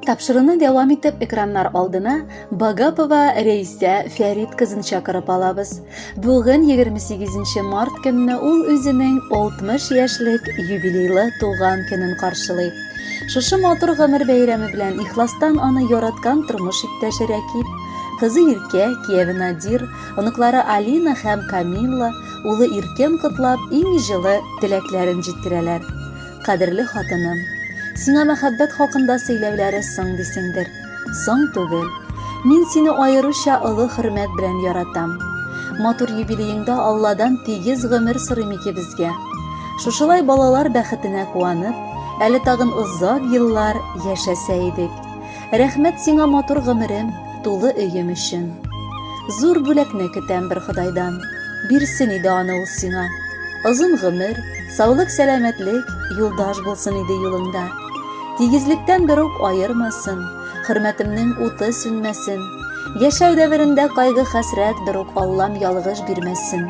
Тапшыруны дәвам итеп экраннар алдына Багапова Рәйсә Фәрит кызын чакырып алабыз. Бүген 28 март көнне ул үзенең 60 яшьлек юбилейлы туган көнен каршылый. Шушы матур гомер бәйрәме белән ихластан аны яраткан тормыш иптәше Рәкип, кызы Иркә, кияве Надир, оныклары Алина һәм Камилла, улы Иркем котлап иң җылы теләкләрен җиткерәләр. Кадерле хатыным, сиңа мәхәббәт хакында сөйләүләре соң дисеңдер. Соң түгел. Мин сине аеруча олы хөрмәт белән яратам. Матур юбилееңдә Алладан тигез гомер сорыйм икебезгә. Шушылай балалар бәхетенә куанып, әле тагын озак еллар яшәсә идек. Рәхмәт сиңа матур гомерем, тулы өем өчен. Зур бүләкне көтәм бер Ходайдан. Бирсен иде аны ул сиңа. Озын гомер, саулык, сәламәтлек, юлдаш булсын иде юлыңда. Тигезлектән бер үк айырмасын, хөрмәтемнең уты сүнмәсен. Яшәү дәверендә кайгы хәсрәт бер үк Аллам ялгыш бирмәсен.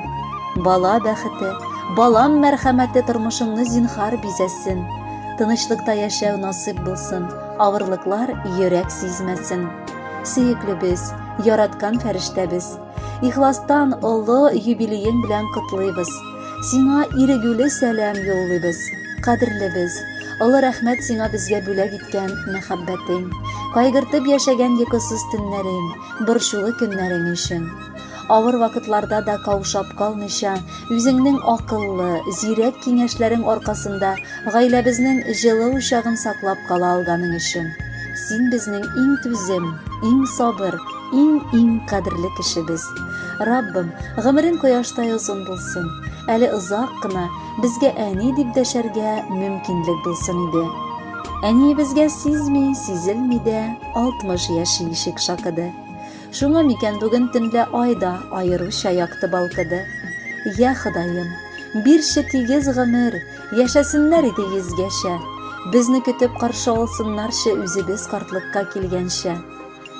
Бала бәхете, балам мәрхәмәте тормышыңны зинһар бизәсен. Тынычлыкта яшәү насыйп булсын, авырлыклар йөрәк сизмәсен. Сөеклебез, яраткан фәрештәбез, ихластан олы юбилеең белән котлыйбыз. Сиңа ирегүле сәлам юллыйбыз. Кадерлебез, олы рәхмәт сиңа безгә бүләк иткән мәхәббәтең, кайгыртып яшәгән йокысыз төннәрең, борчулы көннәрең өчен. Авыр вакытларда да каушап калмыйча, үзеңнең акыллы, зирәк киңәшләрең аркасында гаиләбезнең җылы учагын саклап кала алганың өчен. Син безнең иң түзем, иң сабыр, иң кадерле кешебез. Раббым, гомерең кояштай озын булсын. Әле озак кына безгә әни дип дәшәргә мөмкинлек булсын иде. Әниебезгә сизми, сизелми дә 60 яшь ишек шакыды. Шуңа микән бүген төнлә айда аеруча якты балкыды. Я Ходаем, бирче тигез гомер, яшәсеннәр иде йөзгәчә. Безне көтеп каршы алсыннарчы үзебез картлыкка килгәнчә.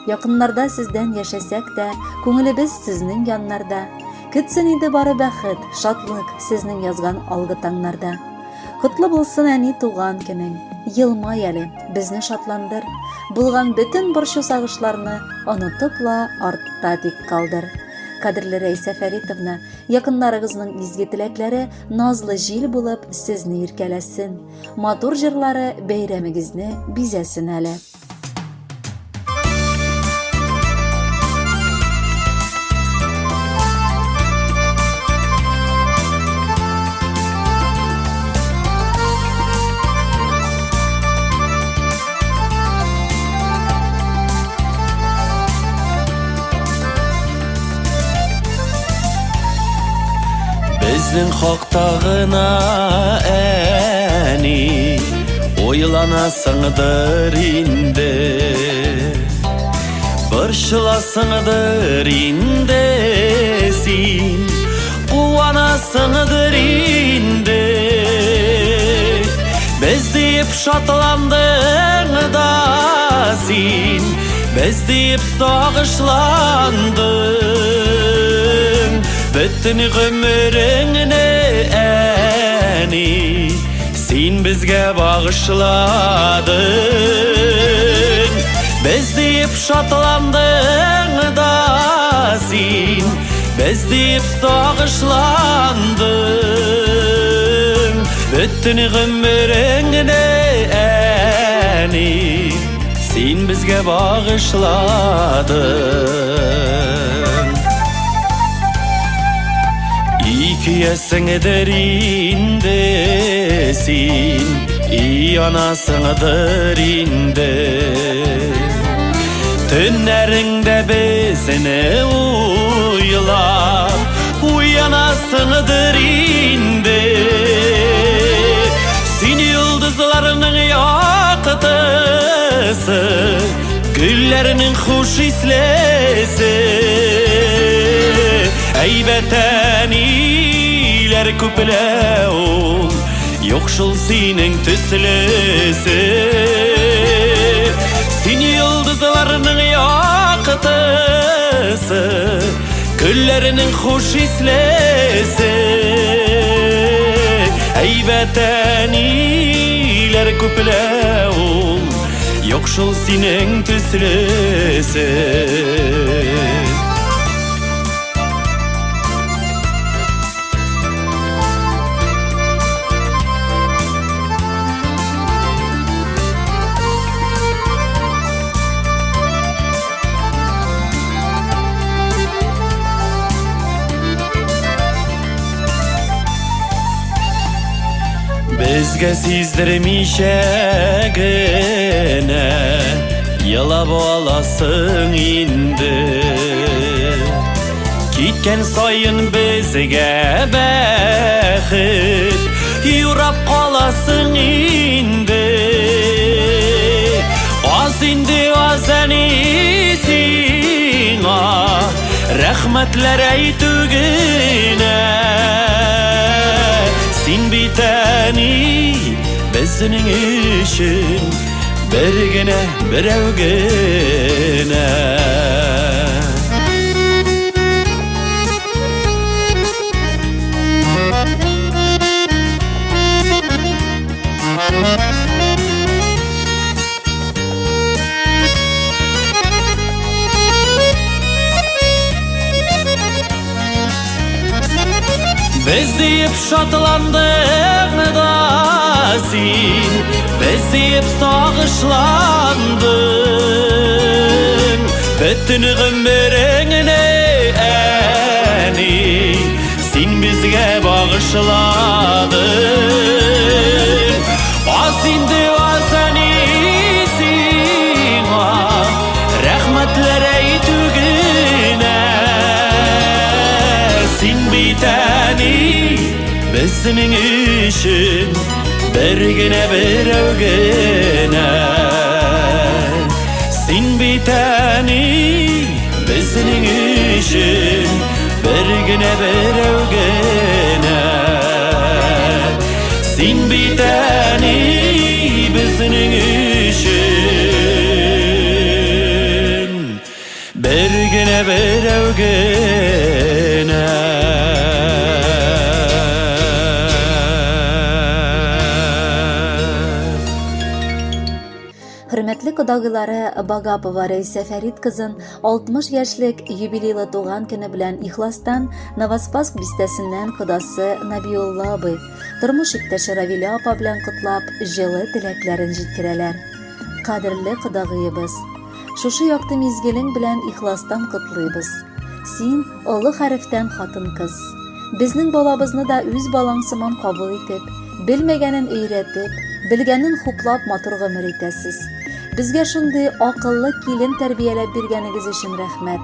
Якыннарда сездән яшәсәк тә, күңелебез сезнең яннарда. Көтсен иде бары бәхет, шатлык сезнең язган алгы таңнарда. Котлы булсын әни туган көнең, елмай әле, безне шатландыр. Булган бөтен борчу сагышларны онытыпла артта тик калдыр. Кадерле Рәйсә Фәритовна, якыннарыгызның изге теләкләре назлы җил булып сезне иркәләсен. Матур җырлары бәйрәмегезне бизәсен әле. Безнең хактагына әни ойланасыңдыр инде, борчыласыңдыр инде син, куанасыңдыр инде. Без дип шатландың да син, без дип сагышландың. Бөтен гомереңне әни син безгә багышладың. Без дип шатландың да син, без дип сагышландың. Бөтен гомереңне әни син безгә багышладың. Икиясыңдыр инде син, анасыңдыр инде. Төннәреңдә безне уйлап, уянасыңдыр инде. Син йолдызларның яктысы, гөлләрнең хуш ислесе. Әйбәт әниләр күпләү, юк шул синең төслесе. Син йолдызларның яктысы, гөлләрнең хуш ислесе. Әйбәт әниләр күпләү, yok şol sinin tüslesi. Bizge sizdirmişe gene yılab olasın indi. Gitken sayın bizge bəxit yurab qalasın indi. Az indi azəni sina rəhmətlər eytügüne. Sin biteni bezinin işin bergene berevgene. Beziyip şatlandın da sin, beziyip sağışlandın. Bütün ömrüne eni sin bizge bağışladın. Az indi azəni sina rəhmətlər eytügüne. Sin biteni bizning işin bergine berevgene. Sin biteni bizning işin bergine berevgene. Sin biteni bizning işin bergine berevgene. Hürmetli kudagıları Bagapova Reyse Ferit kızın 60 yaşlık юбилейлі doğan günü bilen ihlastan Novospask bistesinden kudası Nabiyullah abi, turmuş iktəşi Ravili apa bilen kutlap жылы tileklerin jitkireler. Kadirli kudagıyыбыз, şuşu yaktı mizgilin bilen ihlastan kutluybız. Sin olu hariften hatın kız. Bizning balabızını da üz balansımın kabul etip, bilmegenin öğretip, bilgenin huplap matur gümür etesiz. Bizge şunday akıllı kilin terbiyelep birgenigiz için rahmet.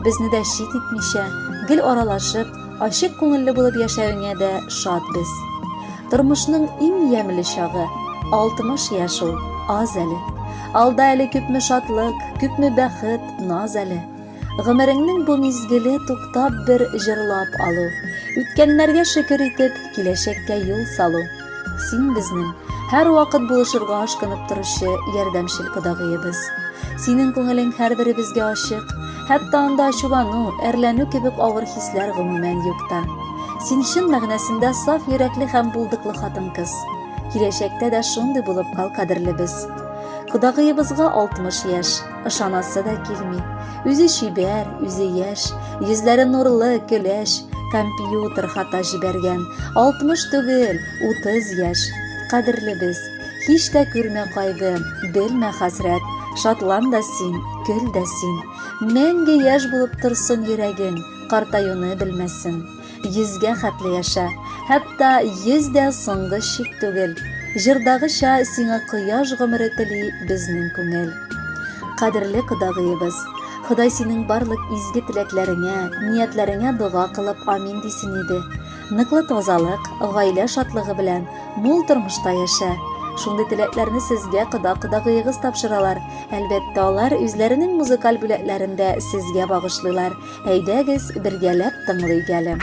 Bizni de şit etmişe, gil oralaşıp, aşık ko'ngilli bulup yaşayınga da şad biz. Turmuşning eng yemli şağı, 60 yaş ol, az eli. Alda eli küpmü şadlık, küpmü bəxit, naz eli. Gümürüngning bu mizgili tuktap bir jırlap alu. Ütkenlerge şükür etip, kileşekке yol salu. Sin bizning her vakit buluşurga aşkınıp turuşu yardamşil kudagıyыбыз. Sinin ko'ngilin her biri bizge aşık, hatta anda aşulanu, erlenu kebip ağır hisler gümümen yokta. Sin şın mağnasında saf yürekli hem bulduklu hatın kız. Kileşekte de şunday bulup kal kadirli biz. Kudagıyыбызga 60 yaş, ışanası da kilmi. Üzü şiber, üzü yaş, yüzleri nurlu, güleş, kompüter hata jibergen, 60 tügül, 30 yaş. Kadirli biz, hiç de görme kaygı, bilme hasret, şatlan da sin, gül de sin. Menge yaş bulup tursun yüregin, kartayını bilmesin. Yüzge hatlı yaşa, hatta yüzde sonғы şik tügül. Jırdağı şa sina kıyaş gümürü tili bizning көңіл. Kadirli kudagıyыбыз, Xuday senin barlık izgi tileklerine, niyetlerine dua kılıp amin desin idi. Nıklı tozalık, gaile şatlığı bilen, mol turmuşta yaşa. Şunday tileklerini sizge kudagıyığız tapşıralar. Elbette onlar üzlerinin muzikal bületlerinde sizge bağışlılar. Eydegiz birgelep tınlıy gelim.